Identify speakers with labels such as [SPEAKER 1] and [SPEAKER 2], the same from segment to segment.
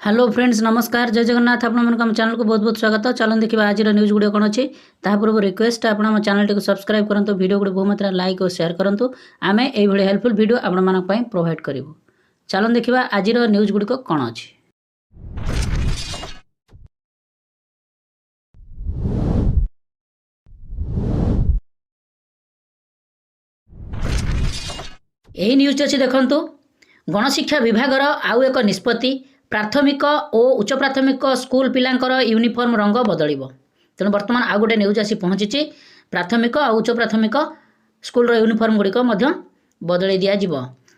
[SPEAKER 1] Hello friends नमस्कार जय जगन्नाथ आपण चैनल को बहुत बहुत स्वागत। चलन देखा आज न्यूज गुड़े कौन अच्छी पूर्व रिक्वेस्ट आप चैनल टी सब्सक्राइब करूँ वीडियो गुड़े बहुत मात्रा लाइक और शेयर करूँ आम ये हेल्पफुल वीडियो आपण प्रोवाइड करूँ। चलन देखा आज न्यूज गुड़िक कौन अच्छी। यही न्यूज अच्छी देखु गणशिक्षा विभाग आउ एक निष्पत्ति प्राथमिक और उच्च प्राथमिक स्कूल पिलांकर यूनिफॉर्म रंग बदल। तेणु बर्तमान आउ गोटे न्यूज आसी पहुँची प्राथमिक और उच्च प्राथमिक स्कूल यूनिफॉर्म गुड़िक बदल दिज्व।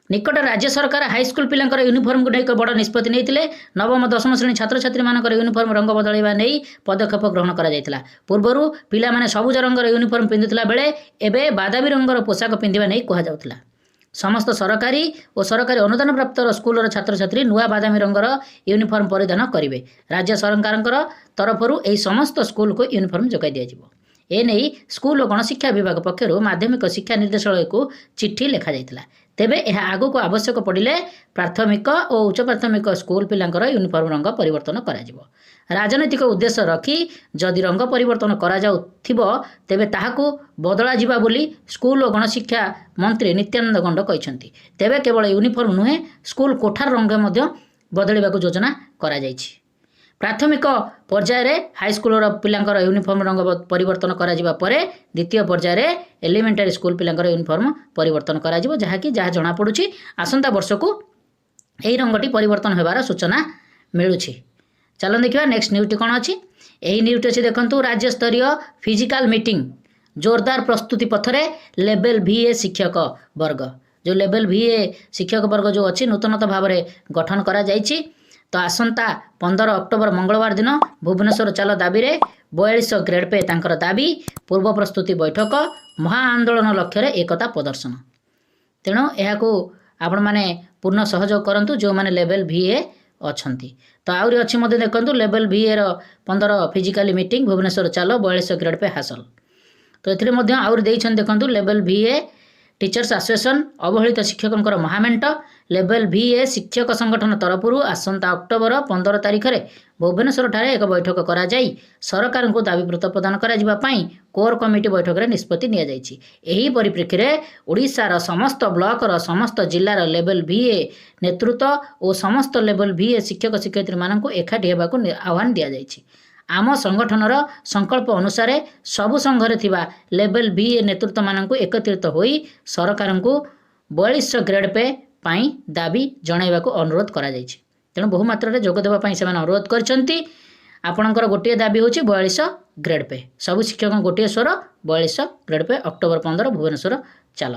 [SPEAKER 1] निकट राज्य सरकार हाईस्कल पिलांकर यूनिफॉर्म को एक बड़ निष्पत्ति नहीं नवम दशम श्रेणी छात्र छात्री मानकर यूनिफॉर्म रंग बदलवा नहीं पदक्षेप ग्रहण करा। पूर्वर पिला माने सबुज रंगर यूनिफॉर्म पिंधुला बेले एबे बादामी रंगर पोशाक पिंधिबा नहीं कहुला। समस्त सरकारी और सरकारी अनुदान प्राप्त स्कूल छात्र छात्री नुआ बादामी रंगर यूनिफॉर्म परिधान करेंगे। राज्य सरकार तरफ यह समस्त स्कूल को यूनिफॉर्म जोगाई दिज्व। एने स्कूल और गणशिक्षा विभाग पक्षर माध्यमिक शिक्षा निर्देशालय को चिट्ठी लिखा जाइतिला। तेबे यह आगु को आवश्यक पड़े प्राथमिक और उच्च प्राथमिक स्कूल पिलांकर यूनिफॉर्म रंग परिवर्तन करा। राजनैतिक उद्देश्य रखी जदि रंग परिवर्तन करा जाउथिबो तेबे ताहाकु बदला जिबा बोली स्कूल और गणशिक्षा मंत्री नित्यानंद गंड कहछन्ती। तेबे केवल यूनिफॉर्म नुहे स्कूल कोठार रंग मध्य बदलिबाकु योजना करा जाइछि। प्राथमिक पर्यायर हाईस्कूल पिलांकर यूनिफॉर्म रंग परिवर्तन करा जिबा परे द्वितीय पर्यायर एलिमेंटरी स्कूल पिलांकर यूनिफॉर्म परिवर्तन करा जिवो। जहाँकि जहाँ जना पड़ुछि आसंता वर्ष को यही रंगटी परिवर्तन होबार सूचना मिलुछि। चलन देखिए नेक्स्ट न्यूज़ कौन अच्छी। यही न्यूज़ अच्छी देखु राज्य स्तरीय फिजिकल मीटिंग जोरदार प्रस्तुति पथरे लेवल VA शिक्षक वर्ग जो लेवल VA शिक्षक वर्ग जो अच्छी नूतनता भाव में गठन करा जाइछि। तो आसंता 15 अक्टोबर मंगलवार दिन भुवनेश्वर चाल दाबी 42 ग्रेड पे तांकर दाबी पूर्व प्रस्तुति बैठक महा आंदोलन लक्ष्य एकता प्रदर्शन। तेणु यह आपण मैंने पूर्ण सहयोग करूँ जो मैंने लेवल VA अच्छी। तो आहरी अच्छी देखु level VA 15 physical meeting Bhubaneswar चाल 42 ग्रेड पे हासिल। तो ये आहरी देखु लेवल VA टीचर्स एसोसिएशन अवहेलित शिक्षकों महामेंट लेवल VA शिक्षक संगठन तरफ आसंता अक्टोबर 15 तारिख में भुवनेश्वर ठारे एक बैठक करा जाई सरकार को दाबी पत्र प्रदान करा कोर कमिटी बैठक में निष्पत्ति निया जाइछि। एही परिप्रेक्षी में ओडिशार समस्त ब्लॉकर समस्त जिलार लेवल VA नेतृत्व और समस्त लेवल VA शिक्षक शिक्षयित्री मानक एकाठी हेबाकु आह्वान दिया जाइछि। आम संगठनर संकल्प अनुसार सबु संघरे थिबा लेवल VA नेतृत्व मानक एकत्रित होई सरकार को 42 ग्रेड पे पाई दाबी जणाइबाकु अनुरोध करा जाइछि। तेणु बहुमात्रा जोग देबा पाई से अनुरोध करछन्ती। आपणकर गोटे दाबी होछि 42 ग्रेड पे सबु शिक्षक गोटे स्वर 42 ग्रेड पे अक्टोबर 15 भुवनेश्वर चाल।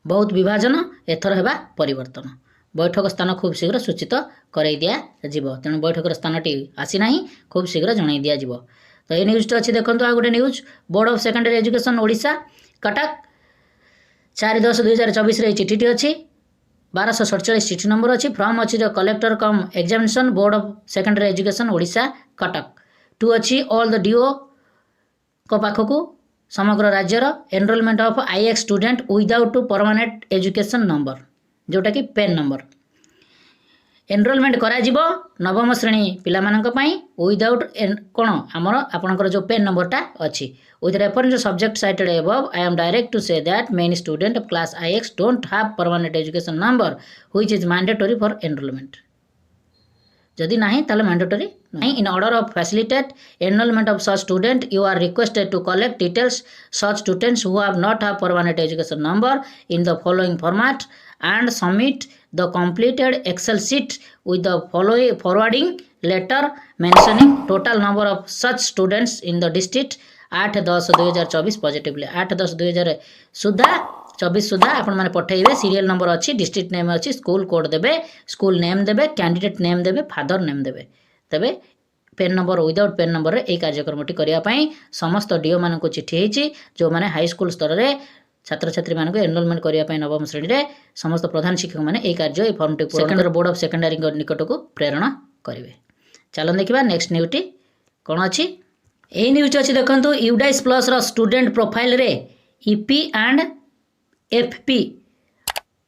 [SPEAKER 1] बहुत विभाजन एथर हेबा परिवर्तन बैठक स्थान खूब शीघ्र सूचित कराई दिया जीवो। तेणु बैठक स्थानटी आसी नाही खूब शीघ्र जणाई दिया जीवो। तो ये न्यूज़ अच्छी देखो आ गोटे news board of secondary education Odisha Cuttack 4/10/2024 चिठी अच्छी 1247 चिठी नंबर अच्छी फ्रॉम अच्छी जो collector cum examination board of secondary education Odisha Cuttack to अच्छी ऑल द DO को पाखकू समग्र राज्यर enrolment of IX student without permanent education number जोटा कि पेन नंबर एनरोलमेंट करा जिवो नवम श्रेणी पिला मानक पई विदाउट कोन हमर आपनकर जो पेन नंबरटा अछि with reference subject cited above I am directed to say that many student of class IX don't have permanent education number which is mandatory for enrolment. जदि नहीं ताले मैंडेटरी नहीं in order of facilitate enrolment of such student you are requested to collect details such students who have not have permanent education number in the following format and submit the completed Excel sheet with the following forwarding letter mentioning total number of such students in the district 8/10/2024 positively 8/10/2024 सुधा 24 सुधा आपण माने पठेइबे। Serial number अच्छी district name अच्छी school code देबे school name देबे candidate name देबे फादर नेम देबे। तबे pen number without pen number ए कार्यक्रमटी करिया पई समस्त DO मान को चिट्ठी हेछि जो माने हाई स्कूल स्तर रे छात्र छात्री मानक एनरोलमेंट करने नवम श्रेणी में समस्त प्रधान शिक्षक मैंने यह कार्य firm T secondary board of secondary निकट को प्रेरणा करेंगे। चलन देखा नेक्स्ट न्यूज़ कौन अच्छी। यही न्यूज़ अच्छी देखो यूडाइस प्लस स्टूडेंट प्रोफाइल रे EP एंड FP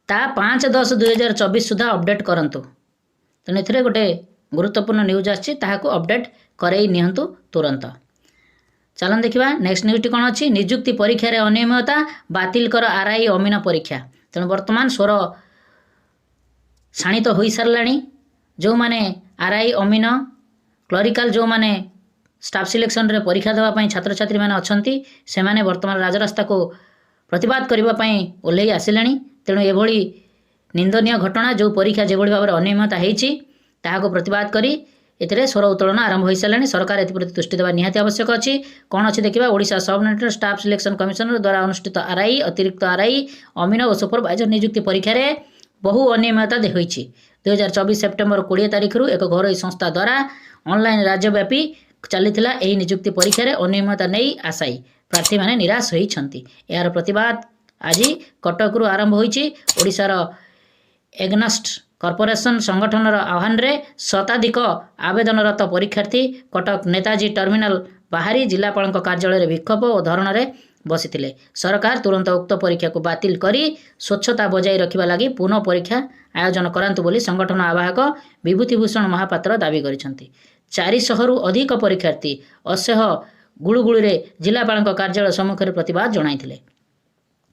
[SPEAKER 1] ता 5/10/2024 सुधा अपडेट करंतु। ତେଣୁ ଏଥିରେ ଗୋଟେ ଗୁରୁତ୍ୱପୂର୍ଣ୍ଣ ନ୍ୟୁଜ୍ ଆସିଛି, ତାହାକୁ ଅପଡେଟ୍ କରେଇ ନିଅନ୍ତୁ ତୁରନ୍ତ। ଚାଲନ୍ତୁ ଦେଖିବା ନେକ୍ସଟ ନ୍ୟୁଜ୍ଟି କ'ଣ ଅଛି। ନିଯୁକ୍ତି ପରୀକ୍ଷାରେ ଅନିୟମିତତା, ବାତିଲ କର ଆର୍ଆଇ ଅମିନ ପରୀକ୍ଷା। ତେଣୁ ବର୍ତ୍ତମାନ ସ୍ୱର ଶାଣିତ ହୋଇସାରିଲାଣି। ଯେଉଁମାନେ ଆର୍ଆଇ ଅମିନ କ୍ଲରିକାଲ ଯେଉଁମାନେ ଷ୍ଟାଫ୍ ସିଲେକ୍ସନରେ ପରୀକ୍ଷା ଦେବା ପାଇଁ ଛାତ୍ରଛାତ୍ରୀମାନେ ଅଛନ୍ତି, ସେମାନେ ବର୍ତ୍ତମାନ ରାଜରାସ୍ତାକୁ ପ୍ରତିବାଦ କରିବା ପାଇଁ ଓହ୍ଲେଇ ଆସିଲେଣି। ତେଣୁ ଏଭଳି ନିନ୍ଦନୀୟ ଘଟଣା, ଯେଉଁ ପରୀକ୍ଷା ଯେଭଳି ଭାବରେ ଅନିୟମିତତା ହେଇଛି, ତାହାକୁ ପ୍ରତିବାଦ କରି ଏଥିରେ ସ୍ୱର ଉତ୍ତୋଳନ ଆରମ୍ଭ ହୋଇସାରିଲାଣି। ସରକାର ଏଥିପ୍ରତି ଦୃଷ୍ଟି ଦେବା ନିହାତି ଆବଶ୍ୟକ ଅଛି। କ'ଣ ଅଛି ଦେଖିବା। ଓଡ଼ିଶା ସବ୍-ଅର୍ଡିନେଟେଡ୍ ଷ୍ଟାଫ୍ ସିଲେକ୍ସନ କମିଶନର ଦ୍ୱାରା ଅନୁଷ୍ଠିତ ଆର୍ଆଇ, ଅତିରିକ୍ତ ଆର୍ଆଇ, ଅମିନ ଓ ସୁପରଭାଇଜର ନିଯୁକ୍ତି ପରୀକ୍ଷାରେ ବହୁ ଅନିୟମିତତା ହୋଇଛି। 2024 ସେପ୍ଟେମ୍ବର 20 ତାରିଖରୁ ଏକ ଘରୋଇ ସଂସ୍ଥା ଦ୍ୱାରା ଅନଲାଇନ୍ ରାଜ୍ୟବ୍ୟାପୀ ଚାଲିଥିଲା ଏହି ନିଯୁକ୍ତି ପରୀକ୍ଷାରେ ଅନିୟମିତତା ନେଇ ଆଶାୟୀ ପ୍ରାର୍ଥୀମାନେ ନିରାଶ ହୋଇଛନ୍ତି। ଏହାର ପ୍ରତିବାଦ ଆଜି କଟକରୁ ଆରମ୍ଭ ହୋଇଛି। ଓଡ଼ିଶାର ଏଗ୍ନଷ୍ଟ କର୍ପୋରେସନ ସଂଗଠନର ଆହ୍ୱାନରେ ଶତାଧିକ ଆବେଦନରତ ପରୀକ୍ଷାର୍ଥୀ କଟକ ନେତାଜୀ ଟର୍ମିନାଲ ବାହାରି ଜିଲ୍ଲାପାଳଙ୍କ କାର୍ଯ୍ୟାଳୟରେ ବିକ୍ଷୋଭ ଓ ଧରଣାରେ ବସିଥିଲେ। ସରକାର ତୁରନ୍ତ ଉକ୍ତ ପରୀକ୍ଷାକୁ ବାତିଲ କରି ସ୍ୱଚ୍ଛତା ବଜାୟ ରଖିବା ଲାଗି ପୁନଃ ପରୀକ୍ଷା ଆୟୋଜନ କରାନ୍ତୁ ବୋଲି ସଂଗଠନ ଆବାହକ ବିଭୂତିଭୂଷଣ ମହାପାତ୍ର ଦାବି କରିଛନ୍ତି। 400ରୁ ଅଧିକ ପରୀକ୍ଷାର୍ଥୀ ଅସହ୍ୟ ଗୁଳୁଗୁଳିରେ ଜିଲ୍ଲାପାଳଙ୍କ କାର୍ଯ୍ୟାଳୟ ସମ୍ମୁଖରେ ପ୍ରତିବାଦ ଜଣାଇଥିଲେ।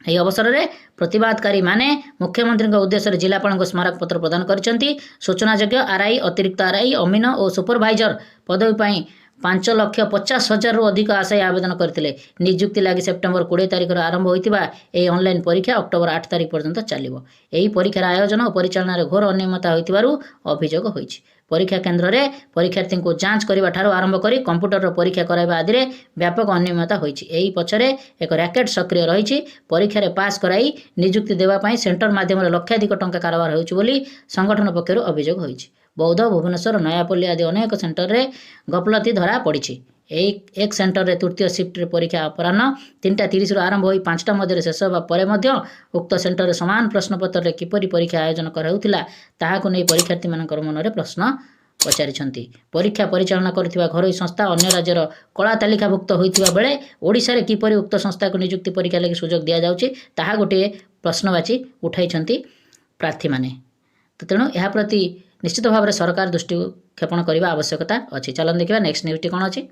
[SPEAKER 1] ଏହି ଅବସରରେ ପ୍ରତିବାଦକାରୀମାନେ ମୁଖ୍ୟମନ୍ତ୍ରୀଙ୍କ ଉଦ୍ଦେଶ୍ୟରେ ଜିଲ୍ଲାପାଳଙ୍କୁ ସ୍ମାରକପତ୍ର ପ୍ରଦାନ କରିଛନ୍ତି। ସୂଚନାଯୋଗ୍ୟ, ଆର୍ଆଇ, ଅତିରିକ୍ତ ଆର୍ଆଇ, ଅମିନ ଓ ସୁପରଭାଇଜର ପଦବୀ ପାଇଁ 5,50,000ରୁ ଅଧିକ ଆଶାୟୀ ଆବେଦନ କରିଥିଲେ। ନିଯୁକ୍ତି ଲାଗି ସେପ୍ଟେମ୍ବର 20 ତାରିଖରୁ ଆରମ୍ଭ ହୋଇଥିବା ଏହି ଅନଲାଇନ୍ ପରୀକ୍ଷା ଅକ୍ଟୋବର 8 ତାରିଖ ପର୍ଯ୍ୟନ୍ତ ଚାଲିବ। ଏହି ପରୀକ୍ଷାର ଆୟୋଜନ ଓ ପରିଚାଳନାରେ ଘୋର ଅନିୟମିତତା ହୋଇଥିବାରୁ ଅଭିଯୋଗ ହୋଇଛି। ପରୀକ୍ଷା କେନ୍ଦ୍ରରେ ପରୀକ୍ଷାର୍ଥୀଙ୍କୁ ଯାଞ୍ଚ କରିବା ଠାରୁ ଆରମ୍ଭ କରି କମ୍ପ୍ୟୁଟରର ପରୀକ୍ଷା କରାଇବା ଆଦିରେ ବ୍ୟାପକ ଅନିୟମିତତା ହୋଇଛି। ଏହି ପଛରେ ଏକ ରାକେଟ୍ ସକ୍ରିୟ ରହିଛି। ପରୀକ୍ଷାରେ ପାସ୍ କରାଇ ନିଯୁକ୍ତି ଦେବା ପାଇଁ ସେଣ୍ଟର ମାଧ୍ୟମରେ ଲକ୍ଷାଧିକ ଟଙ୍କା କାରବାର ହେଉଛି ବୋଲି ସଂଗଠନ ପକ୍ଷରୁ ଅଭିଯୋଗ ହୋଇଛି। ବୌଦ୍ଧ, ଭୁବନେଶ୍ୱର, ନୟାପଲ୍ଲୀ ଆଦି ଅନେକ ସେଣ୍ଟରରେ ଗଫଲତି ଧରା ପଡ଼ିଛି। ଏକ ସେଣ୍ଟରରେ ତୃତୀୟ ସିଫ୍ଟରେ ପରୀକ୍ଷା ଅପରାହ୍ନ 3ଟା30ରୁ ଆରମ୍ଭ ହୋଇ 5ଟା ମଧ୍ୟରେ ଶେଷ ହେବା ପରେ ମଧ୍ୟ ଉକ୍ତ ସେଣ୍ଟରରେ ସମାନ ପ୍ରଶ୍ନପତ୍ରରେ କିପରି ପରୀକ୍ଷା ଆୟୋଜନ କରାହେଉଥିଲା, ତାହାକୁ ନେଇ ପରୀକ୍ଷାର୍ଥୀମାନଙ୍କର ମନରେ ପ୍ରଶ୍ନ ପଚାରିଛନ୍ତି। ପରୀକ୍ଷା ପରିଚାଳନା କରୁଥିବା ଘରୋଇ ସଂସ୍ଥା ଅନ୍ୟ ରାଜ୍ୟର କଳା ତାଲିକାଭୁକ୍ତ ହୋଇଥିବା ବେଳେ ଓଡ଼ିଶାରେ କିପରି ଉକ୍ତ ସଂସ୍ଥାକୁ ନିଯୁକ୍ତି ପରୀକ୍ଷା ଲାଗି ସୁଯୋଗ ଦିଆଯାଉଛି, ତାହା ଗୋଟିଏ ପ୍ରଶ୍ନବାଚୀ ଉଠାଇଛନ୍ତି ପ୍ରାର୍ଥୀମାନେ। ତେଣୁ ଏହା ପ୍ରତି ନିଶ୍ଚିତ ଭାବରେ ସରକାର ଦୃଷ୍ଟିକ୍ଷେପଣ କରିବା ଆବଶ୍ୟକତା ଅଛି। ଚାଲନ୍ତୁ ଦେଖିବା ନେକ୍ସଟ ନ୍ୟୁଜ୍ଟି କ'ଣ ଅଛି।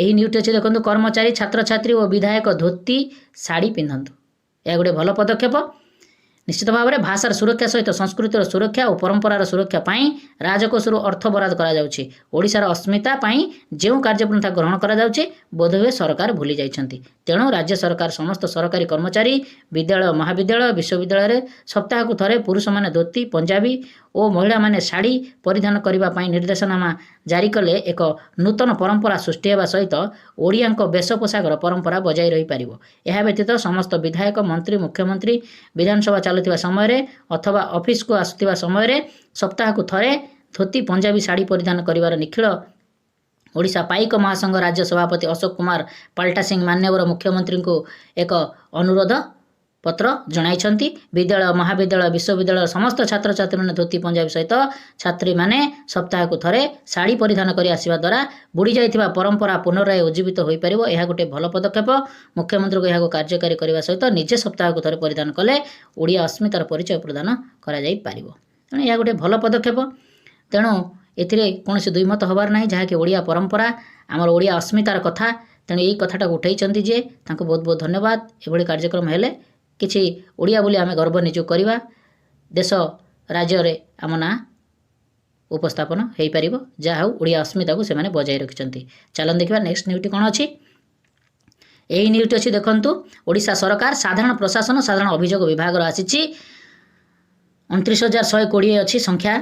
[SPEAKER 1] ଏହି ନ୍ୟୁଜ୍ଟି ଅଛି ଦେଖନ୍ତୁ। କର୍ମଚାରୀ, ଛାତ୍ରଛାତ୍ରୀ ଓ ବିଧାୟକ ଧୋତି ଶାଢ଼ୀ ପିନ୍ଧନ୍ତୁ। ଏହା ଗୋଟେ ଭଲ ପଦକ୍ଷେପ। ନିଶ୍ଚିତ ଭାବରେ ଭାଷାର ସୁରକ୍ଷା ସହିତ ସଂସ୍କୃତିର ସୁରକ୍ଷା ଓ ପରମ୍ପରାର ସୁରକ୍ଷା ପାଇଁ ରାଜକୋଷରୁ ଅର୍ଥ ବରାଦ କରାଯାଉଛି। ଓଡ଼ିଶାର ଅସ୍ମିତା ପାଇଁ ଯେଉଁ କାର୍ଯ୍ୟପନ୍ଥା ଗ୍ରହଣ କରାଯାଉଛି, ବୋଧହୁଏ ସରକାର ଭୁଲି ଯାଇଛନ୍ତି। ତେଣୁ ରାଜ୍ୟ ସରକାର ସମସ୍ତ ସରକାରୀ କର୍ମଚାରୀ, ବିଦ୍ୟାଳୟ, ମହାବିଦ୍ୟାଳୟ, ବିଶ୍ୱବିଦ୍ୟାଳୟରେ ସପ୍ତାହକୁ ଥରେ ପୁରୁଷମାନେ ଧୋତି, ପଞ୍ଜାବୀ ଓ ମହିଳାମାନେ ଶାଢ଼ୀ ପରିଧାନ କରିବା ପାଇଁ ନିର୍ଦ୍ଦେଶନାମା ଜାରି କଲେ ଏକ ନୂତନ ପରମ୍ପରା ସୃଷ୍ଟି ହେବା ସହିତ ଓଡ଼ିଆଙ୍କ ବେଶ ପୋଷାକର ପରମ୍ପରା ବଜାୟ ରହିପାରିବ। ଏହା ବ୍ୟତୀତ ସମସ୍ତ ବିଧାୟକ, ମନ୍ତ୍ରୀ, ମୁଖ୍ୟମନ୍ତ୍ରୀ ବିଧାନସଭା ଚାଲୁଥିବା ସମୟରେ ଅଥବା ଅଫିସକୁ ଆସୁଥିବା ସମୟରେ ସପ୍ତାହକୁ ଥରେ ଧୋତି, ପଞ୍ଜାବୀ ଶାଢ଼ୀ ପରିଧାନ କରିବାର ନିଖିଳ ଓଡ଼ିଶା ପାଇକ ମହାସଂଘ ରାଜ୍ୟ ସଭାପତି ଅଶୋକ କୁମାର ପାଲଟାସିଂ ମାନ୍ୟବର ମୁଖ୍ୟମନ୍ତ୍ରୀଙ୍କୁ ଏକ ଅନୁରୋଧ ପତ୍ର ଜଣାଇଛନ୍ତି। ବିଦ୍ୟାଳୟ, ମହାବିଦ୍ୟାଳୟ, ବିଶ୍ୱବିଦ୍ୟାଳୟର ସମସ୍ତ ଛାତ୍ରଛାତ୍ରୀମାନେ ଧୋତି, ପଞ୍ଜାବୀ ସହିତ ଛାତ୍ରୀମାନେ ସପ୍ତାହକୁ ଥରେ ଶାଢ଼ୀ ପରିଧାନ କରି ଆସିବା ଦ୍ୱାରା ବୁଡ଼ିଯାଇଥିବା ପରମ୍ପରା ପୁନରାୟ ଉଜ୍ଜୀବିତ ହୋଇପାରିବ। ଏହା ଗୋଟିଏ ଭଲ ପଦକ୍ଷେପ। ମୁଖ୍ୟମନ୍ତ୍ରୀଙ୍କୁ ଏହାକୁ କାର୍ଯ୍ୟକାରୀ କରିବା ସହିତ ନିଜେ ସପ୍ତାହକୁ ଥରେ ପରିଧାନ କଲେ ଓଡ଼ିଆ ଅସ୍ମିତାର ପରିଚୟ ପ୍ରଦାନ କରାଯାଇପାରିବ। ତେଣୁ ଏହା ଗୋଟିଏ ଭଲ ପଦକ୍ଷେପ। ତେଣୁ ଏଥିରେ କୌଣସି ଦ୍ୱିମତ ହେବାର ନାହିଁ, ଯାହାକି ଓଡ଼ିଆ ପରମ୍ପରା, ଆମର ଓଡ଼ିଆ ଅସ୍ମିତାର କଥା। ତେଣୁ ଏହି କଥାଟାକୁ ଉଠାଇଛନ୍ତି ଯିଏ, ତାଙ୍କୁ ବହୁତ ବହୁତ ଧନ୍ୟବାଦ। ଏଭଳି କାର୍ଯ୍ୟକ୍ରମ ହେଲେ କିଛି ଓଡ଼ିଆ ବୋଲି ଆମେ ଗର୍ବ ନିଜକୁ କରିବା, ଦେଶ ରାଜ୍ୟରେ ଆମ ନାଁ ଉପସ୍ଥାପନ ହୋଇପାରିବ। ଯାହା ହେଉ ଓଡ଼ିଆ ଅସ୍ମିତାକୁ ସେମାନେ ବଜାୟ ରଖିଛନ୍ତି। ଚାଲନ୍ତୁ ଦେଖିବା ନେକ୍ସଟ ନ୍ୟୁଜ୍ଟି କ'ଣ ଅଛି। ଏହି ନ୍ୟୁଜ୍ଟି ଅଛି ଦେଖନ୍ତୁ। ଓଡ଼ିଶା ସରକାର ସାଧାରଣ ପ୍ରଶାସନ ସାଧାରଣ ଅଭିଯୋଗ ବିଭାଗର ଆସିଛି 29,120 ଅଛି ସଂଖ୍ୟା,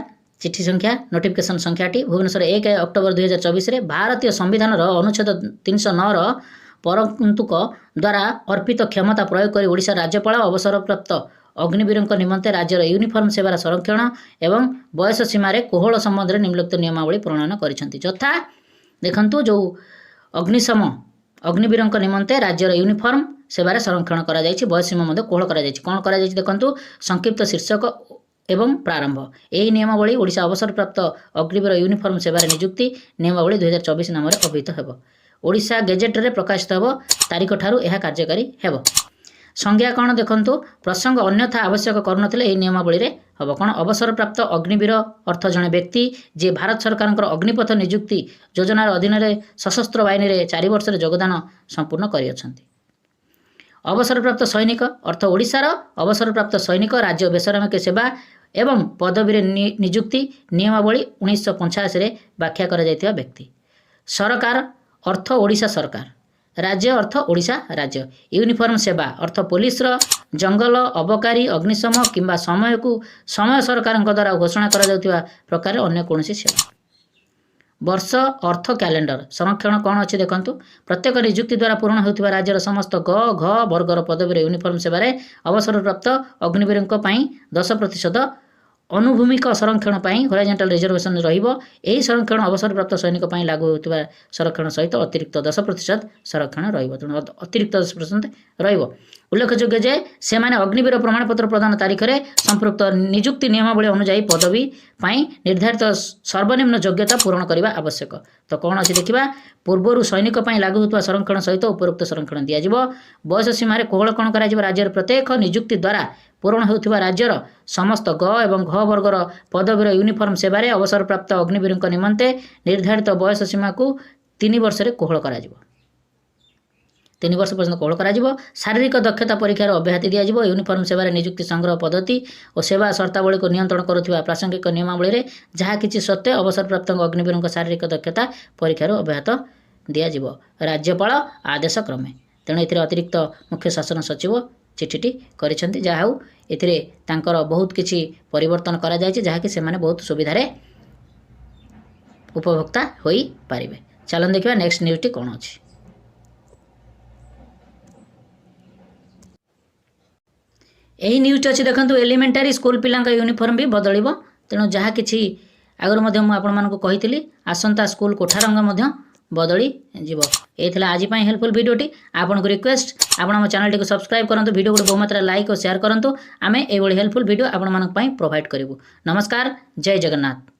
[SPEAKER 1] ଚିଠି ସଂଖ୍ୟା, ନୋଟିଫିକେସନ ସଂଖ୍ୟାଟି। ଭୁବନେଶ୍ୱର 1 ଅକ୍ଟୋବର 2024ରେ ଭାରତୀୟ ସମ୍ବିଧାନର ଅନୁଚ୍ଛେଦ 309ର ପରନ୍ତୁକ ଦ୍ୱାରା ଅର୍ପିତ କ୍ଷମତା ପ୍ରୟୋଗ କରି ଓଡ଼ିଶା ରାଜ୍ୟପାଳ ଅବସରପ୍ରାପ୍ତ ଅଗ୍ନିବୀରଙ୍କ ନିମନ୍ତେ ରାଜ୍ୟର ୟୁନିଫର୍ମ ସେବାର ସଂରକ୍ଷଣ ଏବଂ ବୟସ ସୀମାରେ କୋହଳ ସମ୍ବନ୍ଧରେ ନିମ୍ନଲିଖିତ ନିୟମାବଳୀ ପ୍ରଣୟନ କରିଛନ୍ତି। ଯଥା ଦେଖନ୍ତୁ, ଯେଉଁ ଅଗ୍ନିବୀରଙ୍କ ନିମନ୍ତେ ରାଜ୍ୟର ୟୁନିଫର୍ମ ସେବାରେ ସଂରକ୍ଷଣ କରାଯାଇଛି, ବୟସ ସୀମା ମଧ୍ୟ କୋହଳ କରାଯାଇଛି। କ'ଣ କରାଯାଇଛି ଦେଖନ୍ତୁ। ସଂକ୍ଷିପ୍ତ ଶୀର୍ଷକ ଏବଂ ପ୍ରାରମ୍ଭ। ଏହି ନିୟମାବଳୀ ଓଡ଼ିଶା ଅବସରପ୍ରାପ୍ତ ଅଗ୍ନିବୀର ୟୁନିଫର୍ମ ସେବାରେ ନିଯୁକ୍ତି ନିୟମାବଳୀ 2024 ନାମରେ ଅଭିହିତ ହେବ। ଓଡ଼ିଶା ଗେଜେଟରେ ପ୍ରକାଶିତ ହେବ ତାରିଖଠାରୁ ଏହା କାର୍ଯ୍ୟକାରୀ ହେବ। ସଂଜ୍ଞା କ'ଣ ଦେଖନ୍ତୁ। ପ୍ରସଙ୍ଗ ଅନ୍ୟଥା ଆବଶ୍ୟକ କରୁନଥିଲେ ଏହି ନିୟମାବଳୀରେ हम कौन अवसरप्राप्त अग्निवीर अर्थ जड़े व्यक्ति जी भारत सरकार अग्निपथ नियुक्ति योजनार अधीन सशस्त्र बाहिनी में 4 वर्ष योगदान संपूर्ण कर अवसरप्राप्त सैनिक अर्थ ओडिशार अवसरप्राप्त सैनिक राज्य बेसामरिक सेवा एवं पदवी नियुक्ति नियमावली 1985 व्याख्या कर व्यक्ति सरकार अर्थ ओडिशा सरकार राज्य अर्थ ओडिशा राज्य यूनिफॉर्म सेवा अर्थ पुलिस जंगल अबकारी अग्निशम किंबा समय को समय सरकार द्वारा घोषणा कर प्रकार अन्य कौन सेवा वर्ष अर्थ कैलेंडर संरक्षण कौन अच्छे देखु प्रत्येक नियुक्ति द्वारा पूर्ण होता राज्यर समस्त ग घ वर्गर पदवी यूनिफॉर्म सेवार अवसरप्राप्त अग्निवीर 10% अनुभूमिक संरक्षण हॉरिजॉन्टल रिजर्वेशन रही संरक्षण अवसरप्राप्त सैनिक लागू होता संरक्षण सहित अतिरिक्त 10% संरक्षण तेणु अतिरिक्त 10% उल्लेखযোग्य जे से अग्निवीर प्रमाणपत्र प्रदान तारीख में संपृक्त नियुक्ति नियमावली अनुजाई पदवी निर्धारित सर्वनिम्न योग्यता पूरण करने आवश्यक तो कौन अच्छी देखा पूर्वर सैनिक लागू होता संरक्षण सहित उपरोक्त संरक्षण दिज्व बयस सीमार कोहल कौन कर राज्यर प्रत्येक नियुक्ति द्वारा पूरण होता राज्यर समस्त ग एवं घ वर्गर पदवीर यूनिफॉर्म सेवार अवसरप्राप्त अग्निवीर निमंते निर्धारित बयस सीमा को 3 वर्ष कोहल कर 3 वर्ष पर्यटन कोहल कर शारीरिक दक्षता परीक्षार अब्याहति दिज्व यूनिफॉर्म सेवार नियुक्ति संग्रह पद्धति और सेवा शर्तावली को नियंत्रण करुवा प्रासंगिक नियमावली जहाँ किसी सत्वे अवसरप्राप्त अग्निवीर शारीरिक दक्षता परीक्षार अब्याहत दिज्व राज्यपाल आदेश क्रमे तेणु ए अतिरिक्त मुख्य शासन सचिव चिठीटी करिसेंती जहाँ एथिरे बहुत किछि परिवर्तन करा जायछि जहाँ कि सेमाने बहुत सुविधार उपभोक्ता होई पारिबे। चलन देखिबा नेक्स्ट न्यूज़टी कौन अछि। यही न्यूज़ अच्छी देखो एलिमेंटारी स्कूल पिलांका यूनिफॉर्म भी बदलिबो तेणु जहाँ किछि आगर मध्य मु आपण मानकु कहितली आसंता स्कूल कोठा रंग मध्य बदली जीव ये आज हेल्पफुल वीडियोटी आपन को रिक्वेस्ट आपण हम चैनल टी सब्सक्राइब करंतु वीडियो को बहुत मात्रा लाइक और शेयर करंतु आमे ए हेल्पफुल वीडियो आपण मानक पई प्रोवाइड करिवु। नमस्कार जय जगन्नाथ।